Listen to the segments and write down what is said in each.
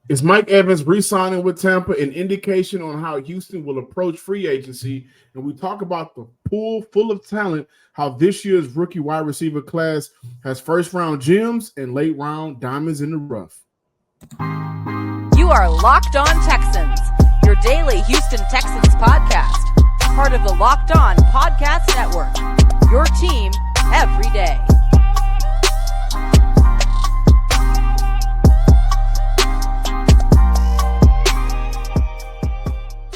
Is Mike Evans re-signing with Tampa an indication on how Houston will approach free agency? And we talk about the pool full of talent, how this year's rookie wide receiver class has first-round gems and late-round diamonds in the rough. You are Locked On Texans, your daily Houston Texans podcast, part of the Locked On Podcast Network, your team every day.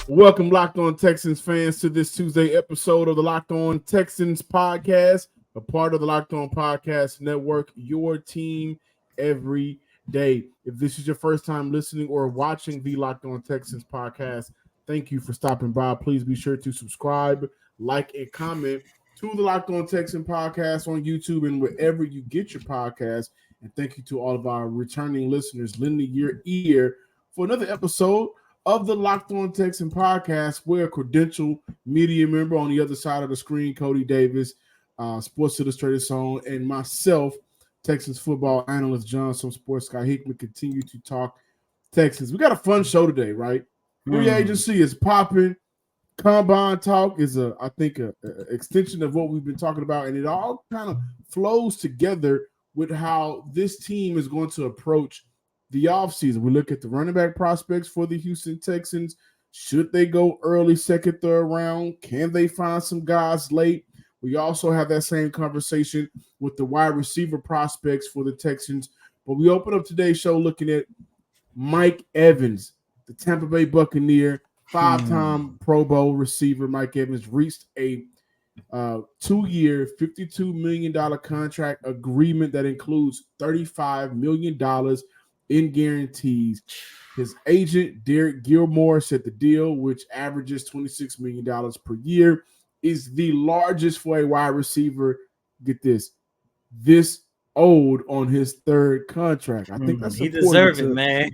Welcome, Locked On Texans fans, to this Tuesday episode of the Locked On Texans podcast, a part of the Locked On Podcast Network, your team every day. If this is your first time listening or watching the Locked On Texans podcast, thank you for stopping by. Please be sure to subscribe, like, and comment to the Locked On Texans podcast on YouTube and wherever you get your podcast. And thank you to all of our returning listeners lending your ear for another episode of the Locked On Texans podcast. We're a credential media member on the other side of the screen, Cody Davis, Sports Illustrated Zone, and myself, Texans football analyst John, some Sports Guy Hickman, continue to talk Texans. We got a fun show today, right? Free agency is popping. Combine talk is I think a extension of what we've been talking about, and it all kind of flows together with how this team is going to approach the offseason. We look at the running back prospects for the Houston Texans. Should they go early, second, third round? Can they find some guys late? We also have that same conversation with the wide receiver prospects for the Texans. But we open up today's show looking at Mike Evans, the Tampa Bay Buccaneer, five-time Pro Bowl receiver. Mike Evans reached a 2-year, $52 million contract agreement that includes $35 million in guarantees. His agent, Derek Gilmore, said the deal, which averages $26 million per year, is the largest for a wide receiver. Get this old on his third contract. I think that's he deserves it, man.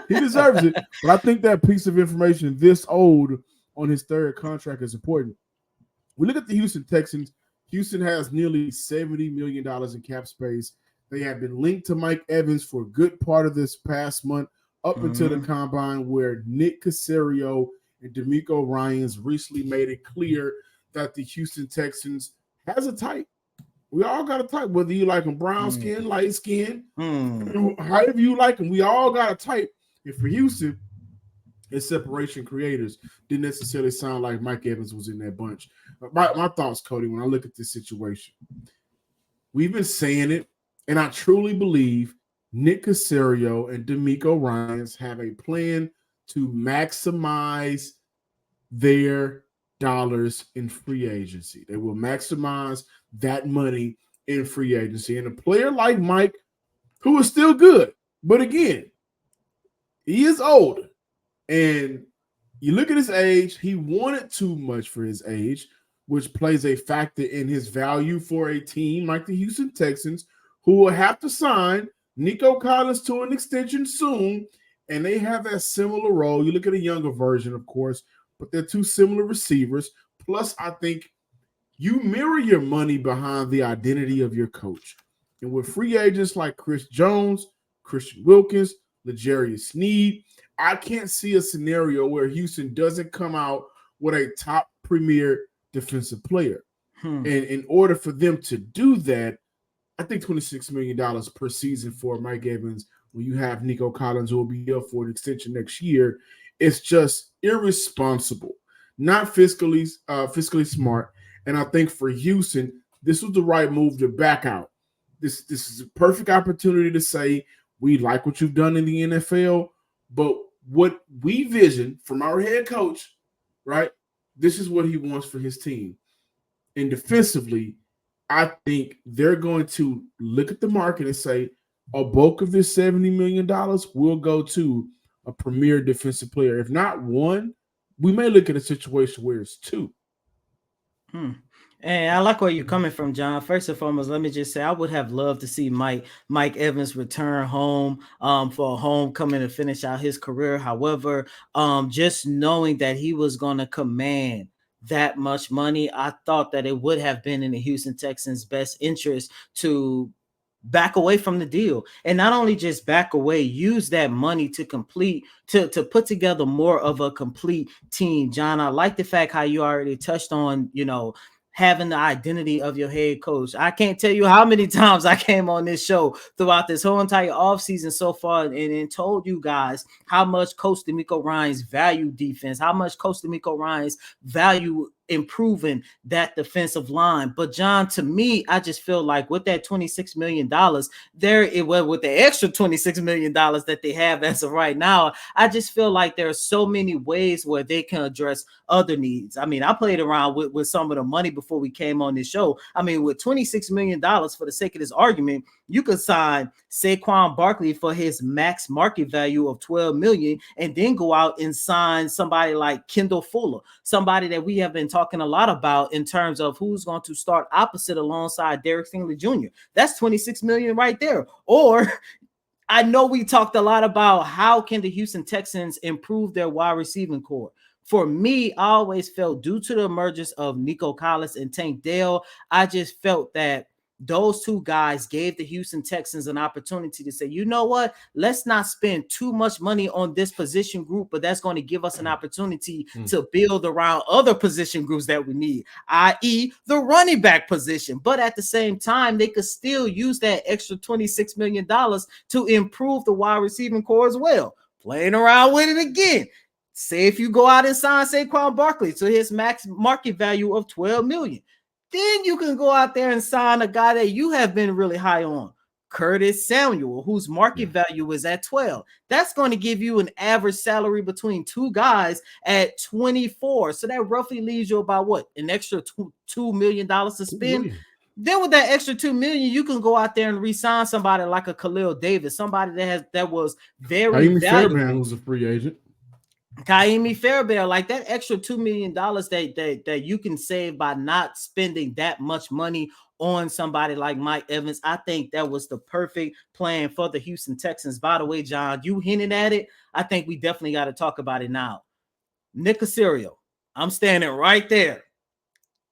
He deserves it. But I think that piece of information, this old on his third contract, is important. We look at the Houston Texans. Houston has nearly $70 million in cap space. They have been linked to Mike Evans for a good part of this past month, up until the combine, where Nick Caserio and D'Amico Ryans recently made it clear that the Houston Texans has a type. We all got a type, whether you like them brown skin, light skin, however you like them. We all got a type. And for Houston, it's separation creators. Didn't necessarily sound like Mike Evans was in that bunch. My thoughts, Cody, when I look at this situation, we've been saying it, and I truly believe Nick Caserio and D'Amico Ryans have a plan to maximize their dollars in free agency. They will maximize that money in free agency. And a player like Mike, who is still good, but again, he is older. And you look at his age, he wanted too much for his age, which plays a factor in his value for a team like the Houston Texans, who will have to sign Nico Collins to an extension soon, and they have that similar role. You look at a younger version, of course, but they're two similar receivers. Plus, I think you mirror your money behind the identity of your coach. And with free agents like Chris Jones, Christian Wilkins, L'Jarius Sneed, I can't see a scenario where Houston doesn't come out with a top premier defensive player. And in order for them to do that, I think $26 million per season for Mike Evans, when you have Nico Collins, who will be here for an extension next year, it's just irresponsible, not fiscally smart. And I think for Houston, this was the right move to back out. This is a perfect opportunity to say, we like what you've done in the NFL, but what we vision from our head coach, right, this is what he wants for his team. And defensively, I think they're going to look at the market and say a bulk of this $70 million will go to a premier defensive player. If not one, we may look at a situation where it's two. And I like where you're coming from, John. First and foremost, let me just say I would have loved to see Mike Evans return home for a homecoming to finish out his career. However, just knowing that he was going to command that much money, I thought that it would have been in the Houston Texans' best interest to back away from the deal. And not only just back away, use that money to put together more of a complete team. John, I like the fact how you already touched on, having the identity of your head coach. I can't tell you how many times I came on this show throughout this whole entire offseason so far and told you guys how much Coach DeMeco Ryans value defense, how much Coach DeMeco Ryans value improving that defensive line. But John, to me, I just feel like with that $26 million, with the extra $26 million that they have as of right now, I just feel like there are so many ways where they can address other needs. I mean, I played around with some of the money before we came on this show. I mean, with $26 million, for the sake of this argument, you could sign Saquon Barkley for his max market value of $12 million and then go out and sign somebody like Kendall Fuller, somebody that we have been talking a lot about in terms of who's going to start opposite alongside Derek Stingley Jr. That's $26 million right there. Or I know we talked a lot about how can the Houston Texans improve their wide receiving core. For me, I always felt due to the emergence of Nico Collins and Tank Dell, I just felt that those two guys gave the Houston Texans an opportunity to say, you know what, let's not spend too much money on this position group, but that's going to give us an opportunity to build around other position groups that we need, i.e. the running back position. But at the same time, they could still use that extra $26 million to improve the wide receiving core as well. Playing around with it again. Say if you go out and sign Saquon Barkley to his max market value of $12 million, then you can go out there and sign a guy that you have been really high on, Curtis Samuel, whose market value is at 12. That's going to give you an average salary between two guys at 24. So that roughly leaves you about what? An extra $2 million to spend. Then with that extra $2 million, you can go out there and re-sign somebody like a Khalil Davis, somebody that was very valuable. Fairbairn was a free agent. Kaimi Fairbairn, like that extra $2 million that you can save by not spending that much money on somebody like Mike Evans. I think that was the perfect plan for the Houston Texans. By the way, John, you hinted at it. I think we definitely got to talk about it now. Nick Caserio, I'm standing right there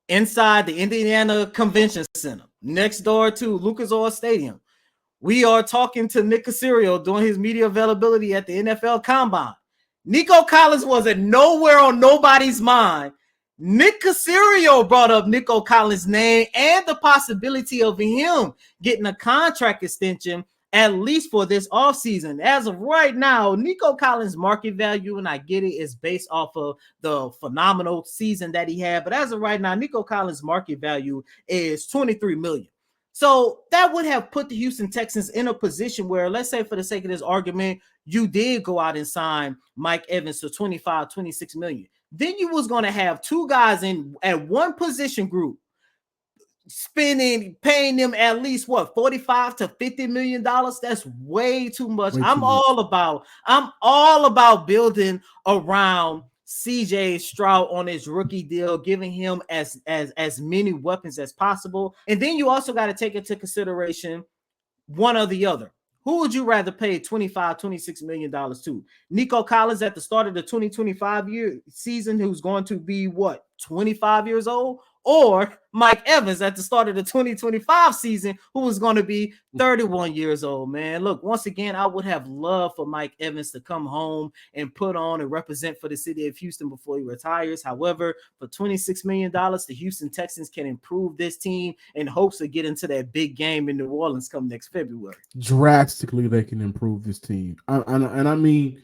inside the Indiana Convention Center, next door to Lucas Oil Stadium. We are talking to Nick Caserio during his media availability at the NFL Combine. Nico Collins wasn't nowhere on nobody's mind. Nick Caserio brought up Nico Collins' name and the possibility of him getting a contract extension at least for this offseason. As of right now, Nico Collins' market value, and I get it, is based off of the phenomenal season that he had. But as of right now, Nico Collins' market value is $23 million. So that would have put the Houston Texans in a position where, let's say for the sake of this argument, you did go out and sign Mike Evans to $26 million. Then you was going to have two guys at one position group paying them at least what, $45 to $50 million. That's way too much. I'm all about building around CJ Stroud on his rookie deal, giving him as many weapons as possible. And then you also got to take into consideration one or the other. Who would you rather pay $26 million to? Nico Collins at the start of the 2025 season, who's going to be what, 25 years old? Or Mike Evans at the start of the 2025 season, who was going to be 31 years old, man. Look, once again, I would have loved for Mike Evans to come home and put on and represent for the city of Houston before he retires. However, for $26 million, the Houston Texans can improve this team in hopes of getting to that big game in New Orleans come next February. Drastically, they can improve this team. I mean,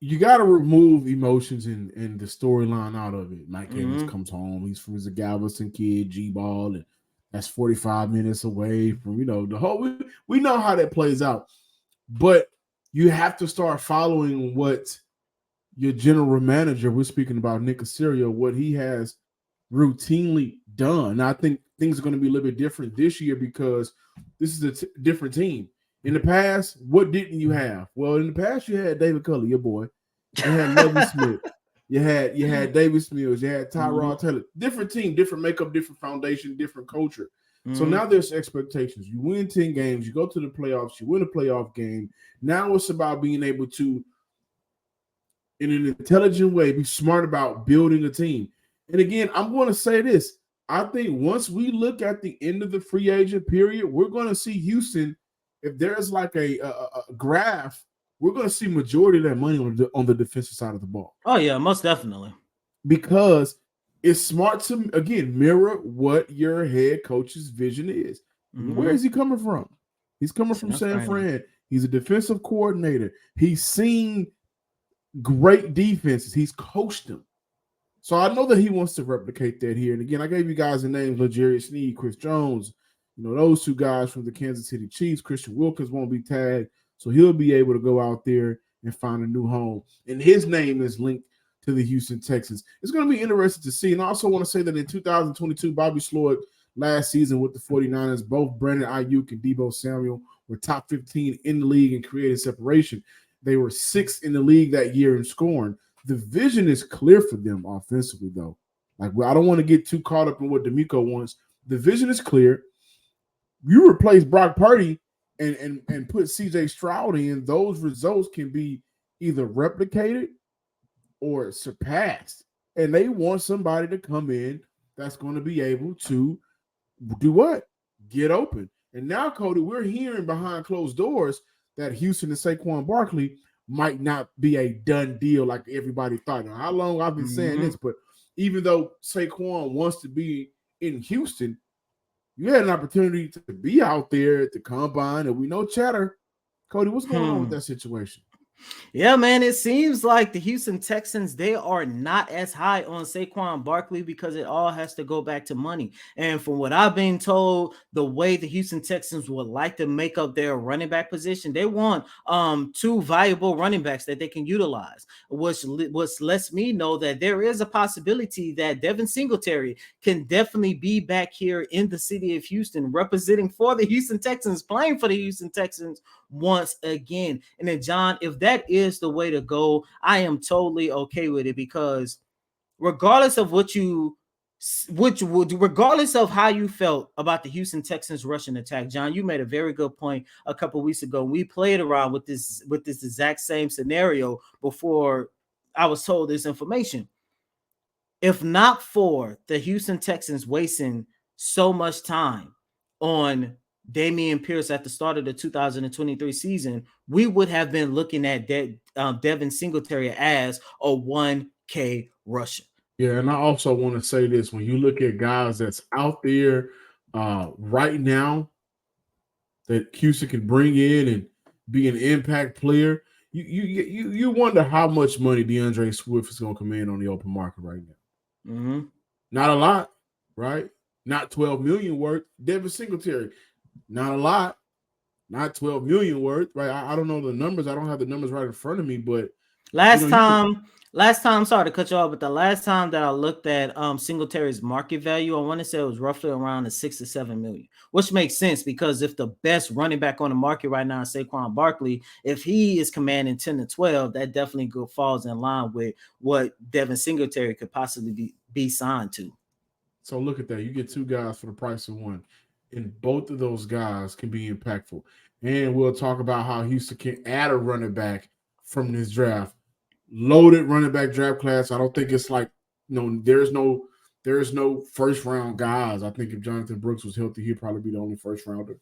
you got to remove emotions and the storyline out of it. Mike Evans comes home. He's from the Galveston kid, G-ball, and that's 45 minutes away from, the whole – we know how that plays out. But you have to start following what your general manager, we're speaking about Nick Caserio, what he has routinely done. Now, I think things are going to be a little bit different this year because this is a different team. In the past, what didn't you have? Well, in the past, you had David Culley, your boy. You had Lovie Smith. You had Davis Mills. You had Tyrod Taylor. Different team, different makeup, different foundation, different culture. So now there's expectations. You win 10 games. You go to the playoffs. You win a playoff game. Now it's about being able to, in an intelligent way, be smart about building a team. And again, I'm going to say this. I think once we look at the end of the free agent period, we're going to see Houston. If there's like a graph, we're going to see majority of that money on the defensive side of the ball. Oh yeah, most definitely. Because it's smart to, again, mirror what your head coach's vision is. Where is he coming from? He's coming from San Fran. He's a defensive coordinator. He's seen great defenses. He's coached them. So I know that he wants to replicate that here. And again, I gave you guys the names of L'Jarius Sneed, Chris Jones. Those two guys from the Kansas City Chiefs. Christian Wilkins won't be tagged. So he'll be able to go out there and find a new home. And his name is linked to the Houston Texans. It's going to be interesting to see. And I also want to say that in 2022, Bobby Sloyd last season with the 49ers, both Brandon Ayuk and Deebo Samuel were top 15 in the league in creative separation. They were 6th in the league that year in scoring. The vision is clear for them offensively, though. I don't want to get too caught up in what D'Amico wants. The vision is clear. You replace Brock Purdy and put C.J. Stroud in, those results can be either replicated or surpassed. And they want somebody to come in that's going to be able to do what? Get open. And now, Cody, we're hearing behind closed doors that Houston and Saquon Barkley might not be a done deal like everybody thought. Now, how long I've been saying this, but even though Saquon wants to be in Houston, you had an opportunity to be out there at the combine, and we know chatter. Cody, what's going on with that situation? Yeah, man, it seems like the Houston Texans, they are not as high on Saquon Barkley because it all has to go back to money. And from what I've been told, the way the Houston Texans would like to make up their running back position, they want 2 valuable running backs that they can utilize, which lets me know that there is a possibility that Devin Singletary can definitely be back here in the city of Houston, representing for the Houston Texans, playing for the Houston Texans once again. And then, John, if that is the way to go, I am totally okay with it, because regardless of regardless of how you felt about the Houston Texans rushing attack, John, you made a very good point a couple of weeks ago. We played around with this exact same scenario before I was told this information. If not for the Houston Texans wasting so much time on Dameon Pierce at the start of the 2023 season, we would have been looking at Devin Singletary as a 1K rusher. Yeah, and I also want to say this. When you look at guys that's out there right now that Houston can bring in and be an impact player, you wonder how much money DeAndre Swift is going to command on the open market right now. Not a lot, right? Not $12 million worth. Devin Singletary, not a lot, not $12 million worth, right? I don't know the numbers. I don't have the numbers right in front of me, but last time, sorry to cut you off, but the last time that I looked at Singletary's market value, I want to say it was roughly around the 6 to 7 million, which makes sense because if the best running back on the market right now is Saquon Barkley, if he is commanding 10 to 12, that definitely falls in line with what Devin Singletary could possibly be signed to. So look at that. You get 2 guys for the price of 1, and both of those guys can be impactful. And we'll talk about how Houston can add a running back from this draft. Loaded running back draft class. I don't think it's like, there's no first round guys. I think if Jonathan Brooks was healthy, he'd probably be the only first rounder.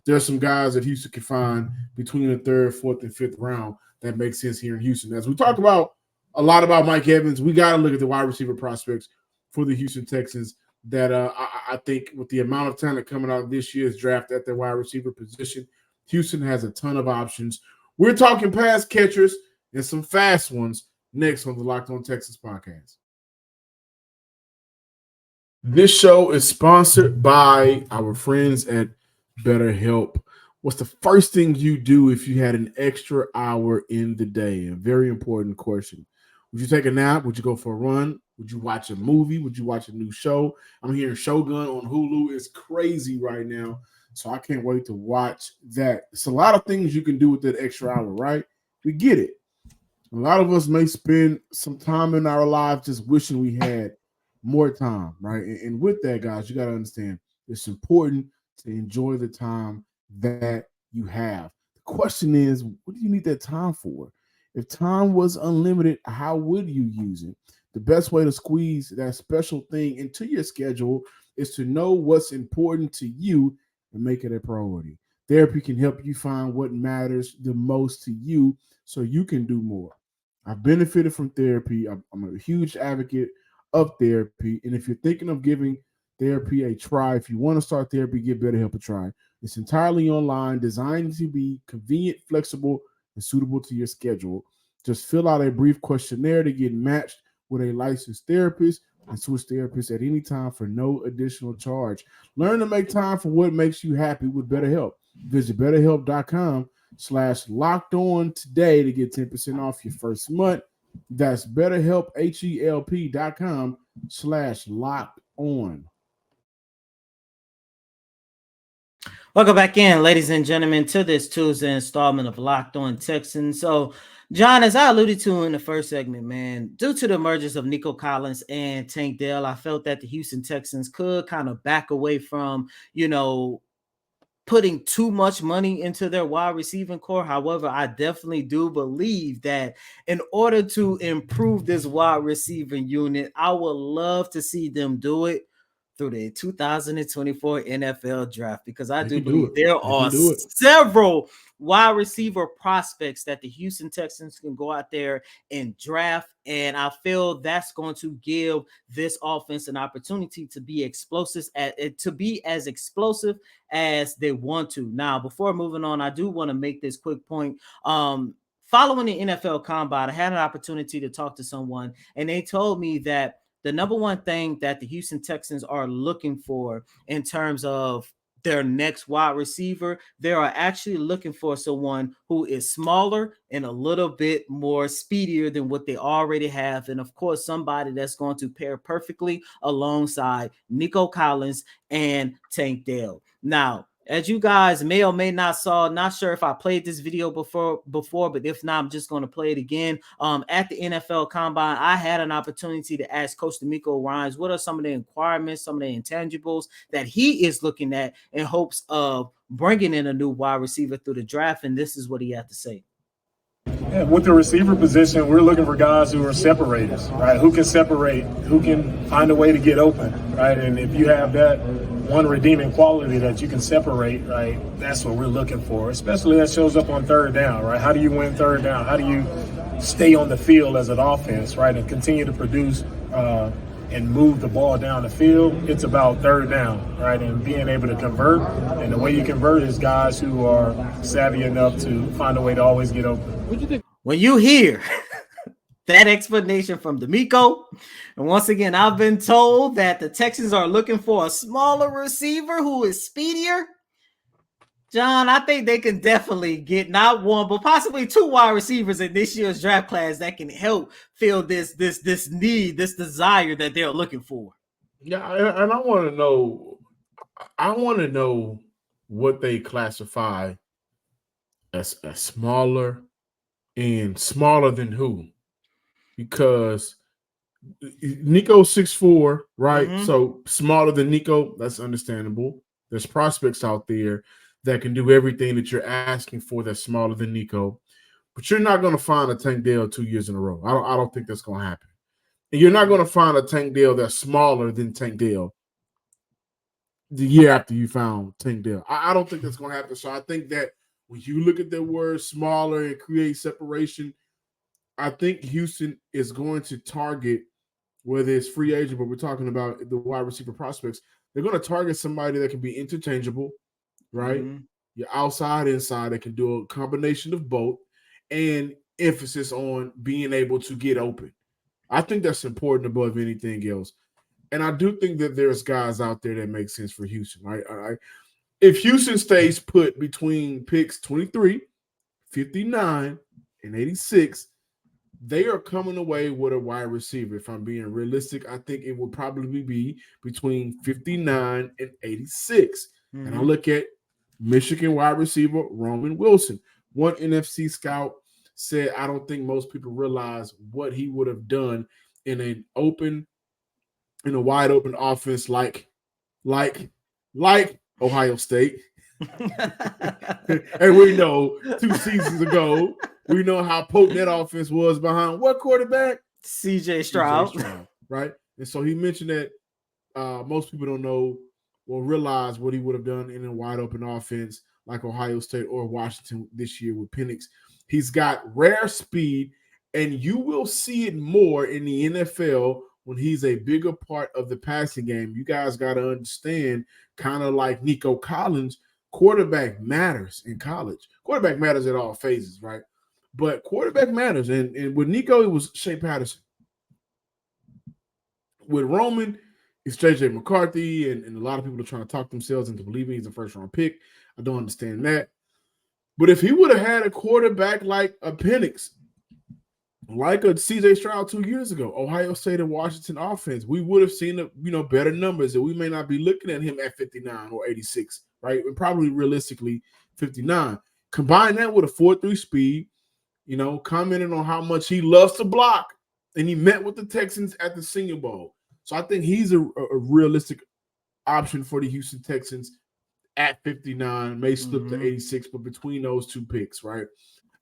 There's some guys that Houston can find between the 3rd, 4th, and 5th round that makes sense here in Houston. As we talk about a lot about Mike Evans, we got to look at the wide receiver prospects for the Houston Texans that I think with the amount of talent coming out of this year's draft at the wide receiver position, Houston has a ton of options. We're talking pass catchers and some fast ones next on the Locked On Texans podcast. This show is sponsored by our friends at BetterHelp. What's the first thing you do if you had an extra hour in the day? A very important question. Would you take a nap? Would you go for a run? Would you watch a movie? Would you watch a new show? I'm hearing Shogun on Hulu is crazy right now, so I can't wait to watch that. It's a lot of things you can do with that extra hour, right? We get it. A lot of us may spend some time in our lives just wishing we had more time, right? And with that, guys, you got to understand it's important to enjoy the time that you have. The question is, what do you need that time for? If time was unlimited, how would you use it? The best way to squeeze that special thing into your schedule is to know what's important to you and make it a priority. Therapy can help you find what matters the most to you so you can do more. I've benefited from therapy. I'm a huge advocate of therapy. And if you're thinking of giving therapy a try, if you want to start therapy, give BetterHelp a try. It's entirely online, designed to be convenient, flexible, and suitable to your schedule. Just fill out a brief questionnaire to get matched with a licensed therapist and switch therapists at any time for no additional charge. Learn to make time for what makes you happy with BetterHelp. Visit BetterHelp.com/locked on today to get 10% off your first month. That's BetterHelp, HELP.com/locked on. Welcome back in, ladies and gentlemen, to this Tuesday installment of Locked On Texans. So, John, as I alluded to in the first segment, man, due to the emergence of Nico Collins and Tank Dell, I felt that the Houston Texans could kind of back away from, putting too much money into their wide receiving core. However, I definitely do believe that in order to improve this wide receiving unit, I would love to see them do it through the 2024 NFL draft, because I do believe there are several wide receiver prospects that the Houston Texans can go out there and draft. And I feel that's going to give this offense an opportunity to be explosive, as explosive as they want to. Now, before moving on, I do want to make this quick point. Following the NFL Combine, I had an opportunity to talk to someone, and they told me that the number one thing that the Houston Texans are looking for in terms of their next wide receiver, they are actually looking for someone who is smaller and a little bit more speedier than what they already have. And of course, somebody that's going to pair perfectly alongside Nico Collins and Tank Dell. Now, as you guys may or may not saw, not sure if I played this video before, but if not, I'm just going to play it again. At the NFL Combine, I had an opportunity to ask Coach D'Amico Ryans what are some of the requirements, some of the intangibles that he is looking at in hopes of bringing in a new wide receiver through the draft, and this is what he had to say. Yeah, with the receiver position, we're looking for guys who are separators, right? Who can separate, who can find a way to get open, right? And if you have that one redeeming quality that you can separate, right, that's what we're looking for, especially that shows up on third down, right? How do you win third down? How do you stay on the field as an offense, right, and continue to produce and move the ball down the field? It's about third down, right, and being able to convert. And the way you convert is guys who are savvy enough to find a way to always get open. What do you think? When you hear that explanation from D'Amico, and once again, I've been told that the Texans are looking for a smaller receiver who is speedier. John, I think they can definitely get not one, but possibly two wide receivers in this year's draft class that can help fill this need, this desire that they're looking for. Yeah, and I want to know. I want to know what they classify as smaller, and smaller than who? Because Nico's 6'4", right? Mm-hmm. So smaller than Nico, that's understandable. There's prospects out there that can do everything that you're asking for that's smaller than Nico. But you're not going to find a Tank Dell 2 years in a row. I don't think that's going to happen. And you're not going to find a Tank Dell that's smaller than Tank Dell the year after you found Tank Dell. I don't think that's going to happen. So I think that when you look at the word smaller and create separation, I think Houston is going to target, whether it's free agent, but we're talking about the wide receiver prospects, they're going to target somebody that can be interchangeable, right? Mm-hmm. Your outside, inside, that can do a combination of both, and emphasis on being able to get open. I think that's important above anything else. And I do think that there's guys out there that make sense for Houston, right? If Houston stays put between picks 23, 59, and 86, they are coming away with a wide receiver. If I'm being realistic, I think it will probably be between 59 and 86. Mm-hmm. And I look at Michigan wide receiver Roman Wilson. One NFC scout said, I don't think most people realize what he would have done in a wide open offense like Ohio State. And we know 2 seasons ago, we know how potent that offense was behind what quarterback? CJ Stroud, right? And so he mentioned that most people don't know or realize what he would have done in a wide open offense like Ohio State or Washington this year with Penix. He's got rare speed, and you will see it more in the NFL when he's a bigger part of the passing game. You guys got to understand, kind of like Nico Collins, quarterback matters in college. Quarterback matters at all phases, right? But quarterback matters. And with Nico, it was Shea Patterson. With Roman, it's JJ McCarthy, and a lot of people are trying to talk themselves into believing he's a first-round pick. I don't understand that. But if he would have had a quarterback like a Penix, like a CJ Stroud 2 years ago, Ohio State and Washington offense, we would have seen better numbers, and we may not be looking at him at 59 or 86, right? And probably realistically 59. Combine that with a 4.3 speed, commenting on how much he loves to block, and he met with the Texans at the Senior Bowl. So I think he's a realistic option for the Houston Texans at 59, may slip to 86, but between those two picks, right?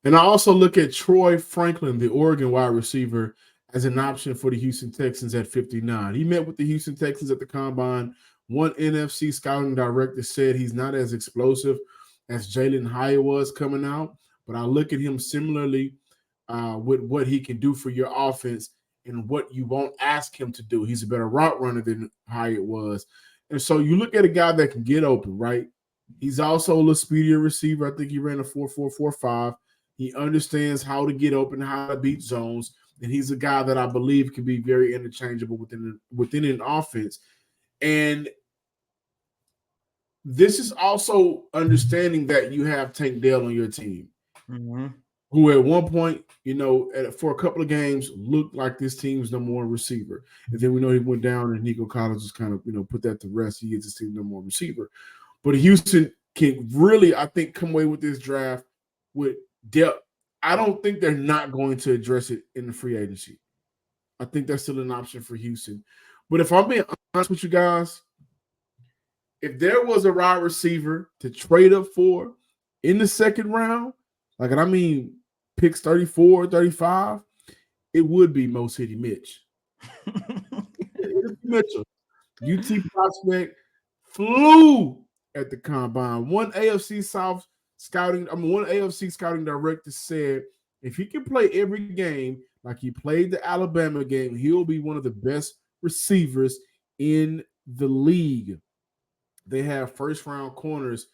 And I also look at Troy Franklin, the Oregon wide receiver, as an option for the Houston Texans at 59. He met with the Houston Texans at the Combine. One NFC scouting director said he's not as explosive as Jalen Hyatt was coming out, but I look at him similarly with what he can do for your offense and what you won't ask him to do. He's a better route runner than Hyatt was. And so you look at a guy that can get open, right? He's also a little speedier receiver. I think he ran a 4.445. He understands how to get open, how to beat zones, and he's a guy that I believe can be very interchangeable within an offense. And this is also understanding that you have Tank Dell on your team, who at one point, for a couple of games looked like this team's number one receiver. And then we know he went down and Nico Collins just kind of, put that to rest. He is his team's number one receiver. But Houston can really, I think, come away with this draft with depth. I don't think they're not going to address it in the free agency. I think that's still an option for Houston. But if I'm being honest with you guys, if there was a wide receiver to trade up for in the second round, picks 34, 35, it would be Mo City Mitch. Mitchell, UT prospect, flew at the Combine. One AFC scouting director said if he can play every game like he played the Alabama game, he'll be one of the best receivers in the league. They have first-round corners,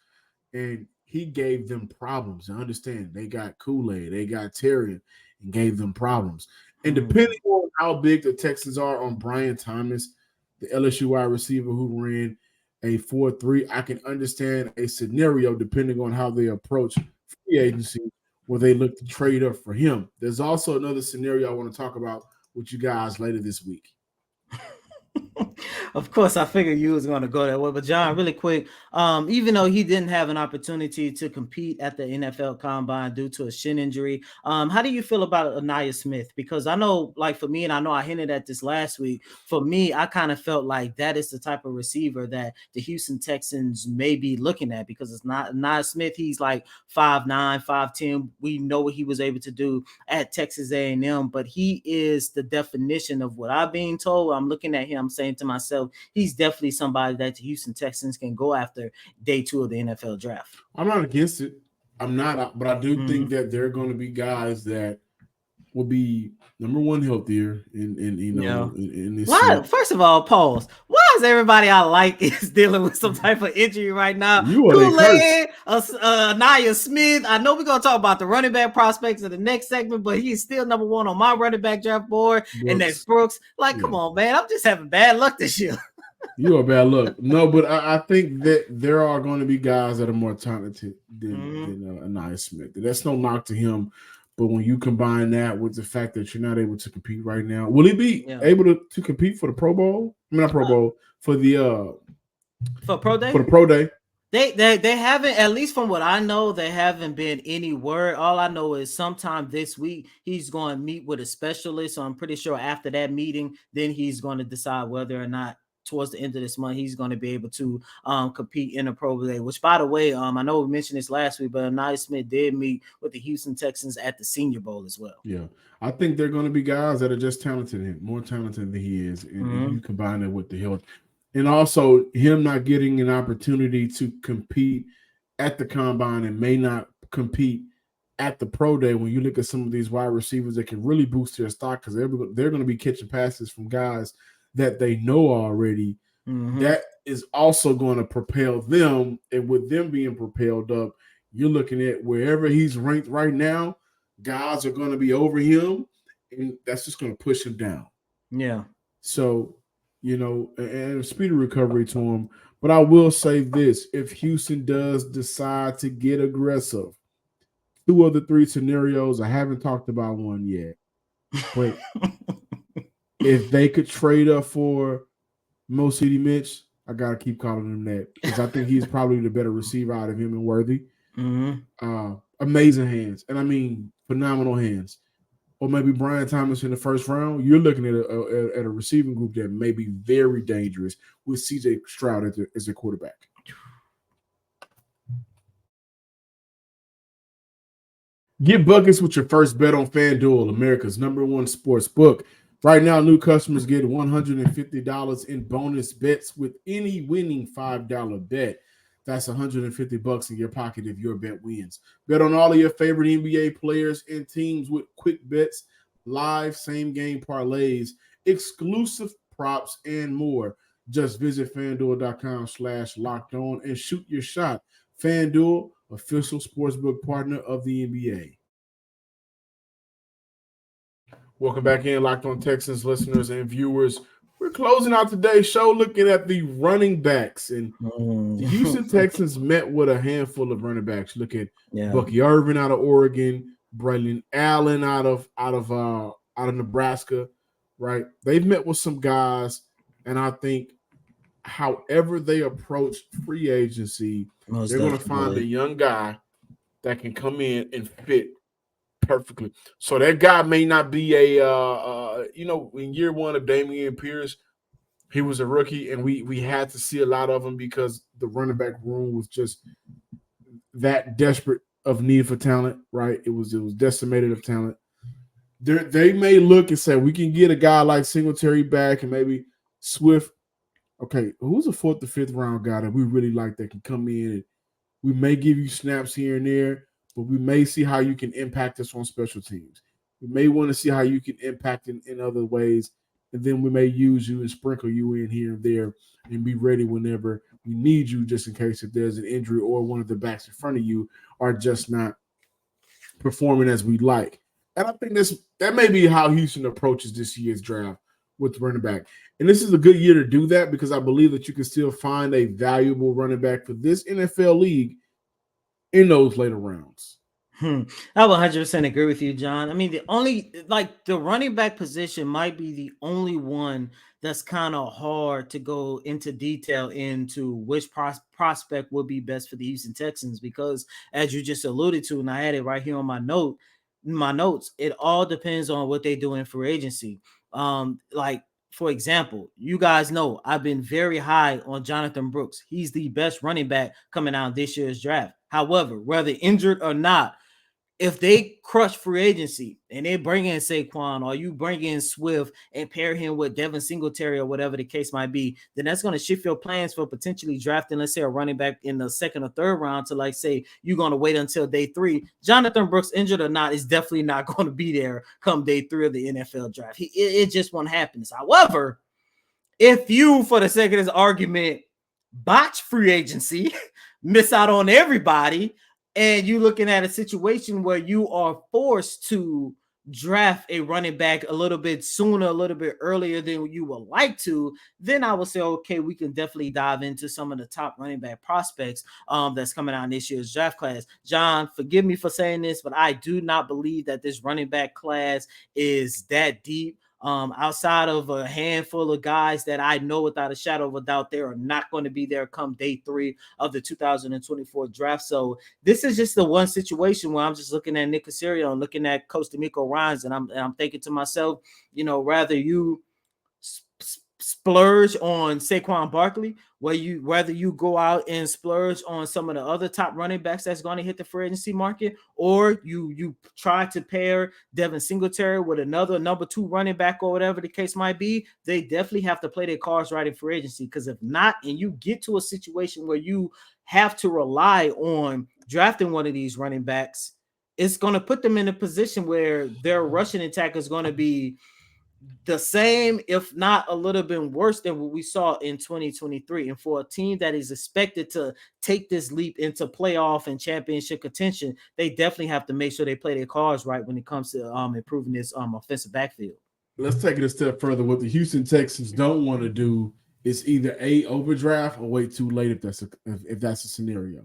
and he gave them problems. I understand they got Kool-Aid, they got Terrian, and gave them problems. And depending on how big the Texans are on Brian Thomas, the LSU wide receiver who ran a 4.3, I can understand a scenario depending on how they approach free agency where they look to trade up for him. There's also another scenario I want to talk about with you guys later this week. Of course, I figured you was going to go that way. But John, really quick, even though he didn't have an opportunity to compete at the NFL Combine due to a shin injury, how do you feel about Anaya Smith? Because I know, for me, and I know I hinted at this last week, for me, I kind of felt like that is the type of receiver that the Houston Texans may be looking at, because it's not Anaya Smith. He's like 5'9", 5'10". We know what he was able to do at Texas A&M, but he is the definition of what I've been told. I'm looking at him, saying to myself, he's definitely somebody that the Houston Texans can go after day 2 of the NFL draft. I'm not against it. I'm not, but I do think that there are going to be guys that will be number one healthier in this. Why? First of all, pause. Why is everybody I like is dealing with some type of injury right now? Kool-Aid, Anaya Smith. I know we're gonna talk about the running back prospects in the next segment, but he's still number one on my running back draft board, and that's Brooks. Come on, man. I'm just having bad luck this year. You are bad luck. No, but I think that there are going to be guys that are more talented than Anaya Smith. That's no knock to him. But when you combine that with the fact that you're not able to compete right now, will he be able to compete for the Pro Bowl? I mean, not Pro Bowl, for the Pro Day? For the Pro Day. They haven't, at least from what I know, there haven't been any word. All I know is sometime this week he's going to meet with a specialist. So I'm pretty sure after that meeting, then he's going to decide whether or not towards the end of this month he's going to be able to compete in a Pro Day, which, by the way, I know we mentioned this last week, but Anaya Smith did meet with the Houston Texans at the Senior Bowl as well. Yeah, I think they're going to be guys that are just talented, more talented than he is, and you combine it with the health. And also him not getting an opportunity to compete at the combine and may not compete at the pro day. When you look at some of these wide receivers that can really boost their stock because they're going to be catching passes from guys that they know already. Mm-hmm. That is also going to propel them. And with them being propelled up, you're looking at wherever he's ranked right now, guys are going to be over him, and that's just going to push him down. Yeah. So, and speedy recovery to him. But I will say this: if Houston does decide to get aggressive, 2 of the 3 scenarios, I haven't talked about one yet, but if they could trade up for Mo City Mitch, I gotta keep calling him that because I think he's probably the better receiver out of him and Worthy. Mm-hmm. Amazing hands, and I mean phenomenal hands. Or maybe Brian Thomas in the first round. You're looking at a receiving group that may be very dangerous with C.J. Stroud as a quarterback. Get buckets with your first bet on FanDuel, America's #1 sports book. Right now, new customers get $150 in bonus bets with any winning $5 bet. That's $150 in your pocket if your bet wins. Bet on all of your favorite NBA players and teams with quick bets, live same-game parlays, exclusive props, and more. Just visit FanDuel.com/lockedon and shoot your shot. FanDuel, official sportsbook partner of the NBA. Welcome back in, Locked On Texans listeners and viewers. We're closing out today's show looking at the running backs. And the Houston Texans met with a handful of running backs. Look at Bucky Irvin out of Oregon, Braylon Allen out of Nebraska, right? They've met with some guys, and I think however they approach free agency, they're going to find a young guy that can come in and fit perfectly. So that guy may not be in year one of Damian Pierce, he was a rookie, and we had to see a lot of him because the running back room was just that desperate of need for talent, right? It was decimated of talent. They may look and say, we can get a guy like Singletary back and maybe Swift. Okay, who's a 4th or 5th round guy that we really like that can come in and we may give you snaps here and there, but we may see how you can impact us on special teams. We may want to see how you can impact in other ways, and then we may use you and sprinkle you in here and there and be ready whenever we need you, just in case if there's an injury or one of the backs in front of you are just not performing as we'd like. And I think that may be how Houston approaches this year's draft with running back. And this is a good year to do that because I believe that you can still find a valuable running back for this NFL league in those later rounds. I 100% agree with you, John. I mean, the running back position might be the only one that's kind of hard to go into detail into which prospect would be best for the Houston Texans because, as you just alluded to, and I had it right here on my notes, it all depends on what they do in free agency. For example, you guys know I've been very high on Jonathan Brooks. He's the best running back coming out this year's draft. However, whether injured or not, if they crush free agency and they bring in Saquon or you bring in Swift and pair him with Devin Singletary or whatever the case might be, then that's going to shift your plans for potentially drafting, let's say, a running back in the 2nd or 3rd round to, like, say, you're going to wait until day 3. Jonathan Brooks, injured or not, is definitely not going to be there come day 3 of the NFL draft. It just won't happen. However, if you, for the sake of this argument, botch free agency, miss out on everybody, and you're looking at a situation where you are forced to draft a running back a little bit sooner, a little bit earlier than you would like to, then I would say, okay, we can definitely dive into some of the top running back prospects that's coming out in this year's draft class. John, forgive me for saying this, but I do not believe that this running back class is that deep. Outside of a handful of guys that I know without a shadow of a doubt they are not going to be there come day 3 of the 2024 draft. So this is just the one situation where I'm just looking at Nick Caserio and looking at Coach D'Amico Ryans, and I'm thinking to myself, rather you splurge on Saquon Barkley, whether you go out and splurge on some of the other top running backs that's going to hit the free agency market, or you try to pair Devin Singletary with another number 2 running back or whatever the case might be, they definitely have to play their cards right in free agency. Because if not, and you get to a situation where you have to rely on drafting one of these running backs, it's going to put them in a position where their rushing attack is going to be the same, if not a little bit worse than what we saw in 2023. And for a team that is expected to take this leap into playoff and championship contention, they definitely have to make sure they play their cards right when it comes to improving this offensive backfield. Let's take it a step further. What the Houston Texans don't want to do is either overdraft or wait too late if that's a scenario.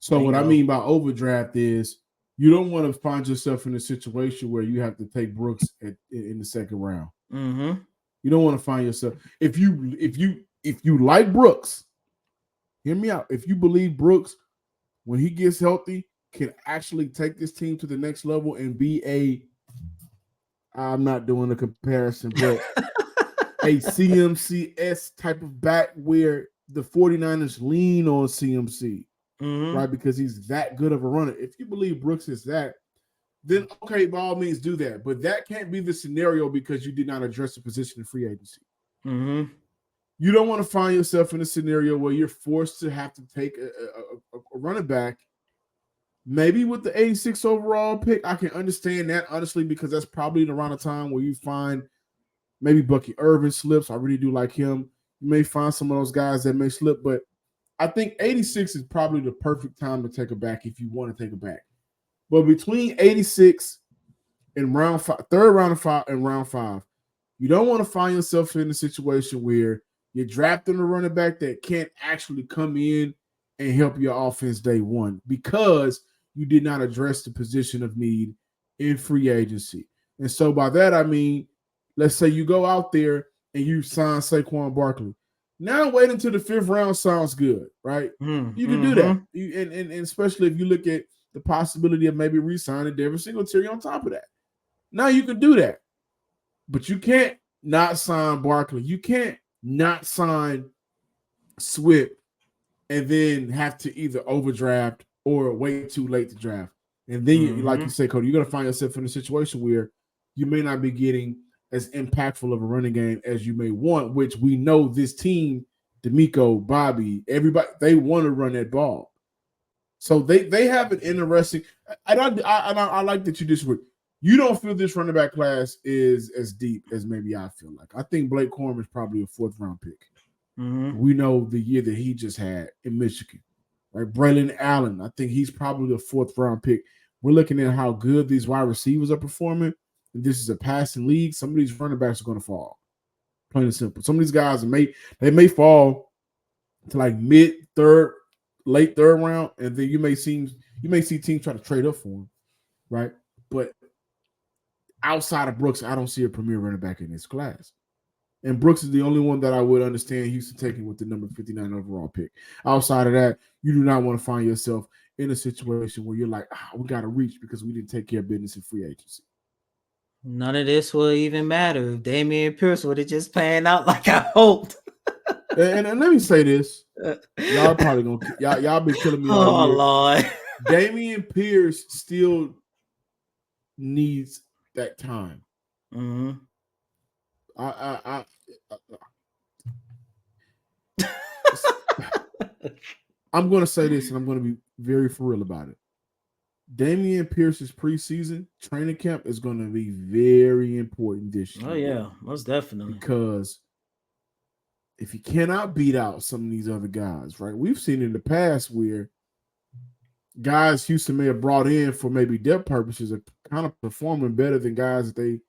So what I mean by overdraft is you don't want to find yourself in a situation where you have to take Brooks in the second round. Mm-hmm. You don't want to find yourself if you like Brooks. Hear me out. If you believe Brooks, when he gets healthy, can actually take this team to the next level and be I'm not doing a comparison, but a CMCS type of back where the 49ers lean on CMC. Mm-hmm. Right, because he's that good of a runner. If you believe Brooks is that, then okay, by all means do that. But that can't be the scenario because you did not address the position in free agency. Mm-hmm. You don't want to find yourself in a scenario where you're forced to have to take a running back, maybe with the 86 overall pick. I can understand that, honestly, because that's probably around the time where you find maybe Bucky Irvin slips. I really do like him. You may find some of those guys that may slip, but I think 86 is probably the perfect time to take a back if you want to take a back. But between 86 and round 5, third round of 5 and round 5, you don't want to find yourself in a situation where you're drafting a running back that can't actually come in and help your offense day one because you did not address the position of need in free agency. And so by that, I mean, let's say you go out there and you sign Saquon Barkley. Now waiting until the 5th round sounds good, right? Mm-hmm. You can do that. And especially if you look at the possibility of maybe re-signing Devin Singletary on top of that. Now you can do that. But you can't not sign Barkley. You can't not sign Swift and then have to either overdraft or wait too late to draft. And then, like you said, Cody, you're going to find yourself in a situation where you may not be getting as impactful of a running game as you may want, which we know this team, D'Amico, Bobby, everybody, they want to run that ball. So they have an interesting – I like that you disagree. You don't feel this running back class is as deep as maybe I feel like. I think Blake Corum is probably a 4th-round pick. Mm-hmm. We know the year that he just had in Michigan. Right, Braylon Allen, I think he's probably a 4th-round pick. We're looking at how good these wide receivers are performing. And this is a passing league. Some of these running backs are going to fall. Plain and simple. Some of these guys may fall to like mid-3rd, late 3rd round, and then you may see teams try to trade up for them, right? But outside of Brooks, I don't see a premier running back in this class. And Brooks is the only one that I would understand Houston taking with the number 59 overall pick. Outside of that, you do not want to find yourself in a situation where you're like, we got to reach because we didn't take care of business in free agency. None of this will even matter if Dameon Pierce would have just panned out like I hoped. and let me say this. Y'all probably gonna y'all been killing me all year. Lord. Dameon Pierce still needs that time. Mm-hmm. I'm going to say this, and I'm going to be very for real about it. Dameon Pierce's preseason training camp is going to be very important this year. Oh, yeah, most definitely. Because if he cannot beat out some of these other guys, right? We've seen in the past where guys Houston may have brought in for maybe depth purposes are kind of performing better than guys that they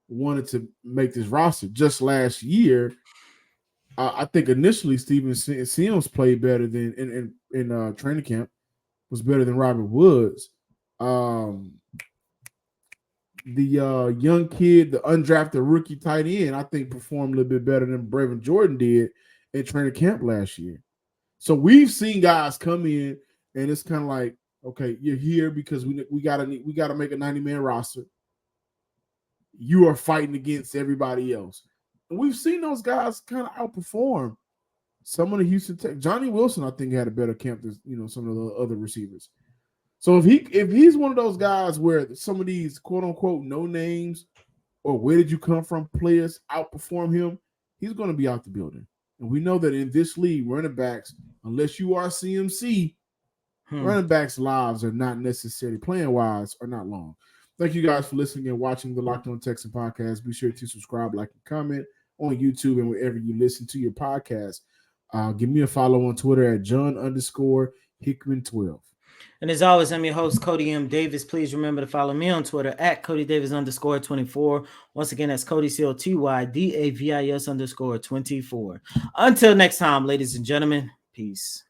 wanted to make this roster. Just last year, I think initially Steven Sims played better than in training camp, was better than Robert Woods. The young kid, the undrafted rookie tight end, I think performed a little bit better than Brevin Jordan did in training camp last year. So we've seen guys come in, and it's kind of like, okay, you're here because we gotta make a 90-man roster. You are fighting against everybody else. And we've seen those guys kind of outperform some of the Houston Tech. Johnny Wilson, I think, had a better camp than some of the other receivers. So if he's one of those guys where some of these quote unquote no names or where did you come from players outperform him, he's going to be out the building. And we know that in this league, running backs, unless you are CMC, running backs' lives are not necessarily playing wise are not long. Thank you guys for listening and watching the Locked On Texans podcast. Be sure to subscribe, like, and comment on YouTube and wherever you listen to your podcast. Give me a follow on Twitter at John_Hickman12. And as always, I'm your host, Cody M. Davis. Please remember to follow me on Twitter at CodyDavis_24. Once again, that's Cody COTYDAVIS_24. Until next time, ladies and gentlemen, peace.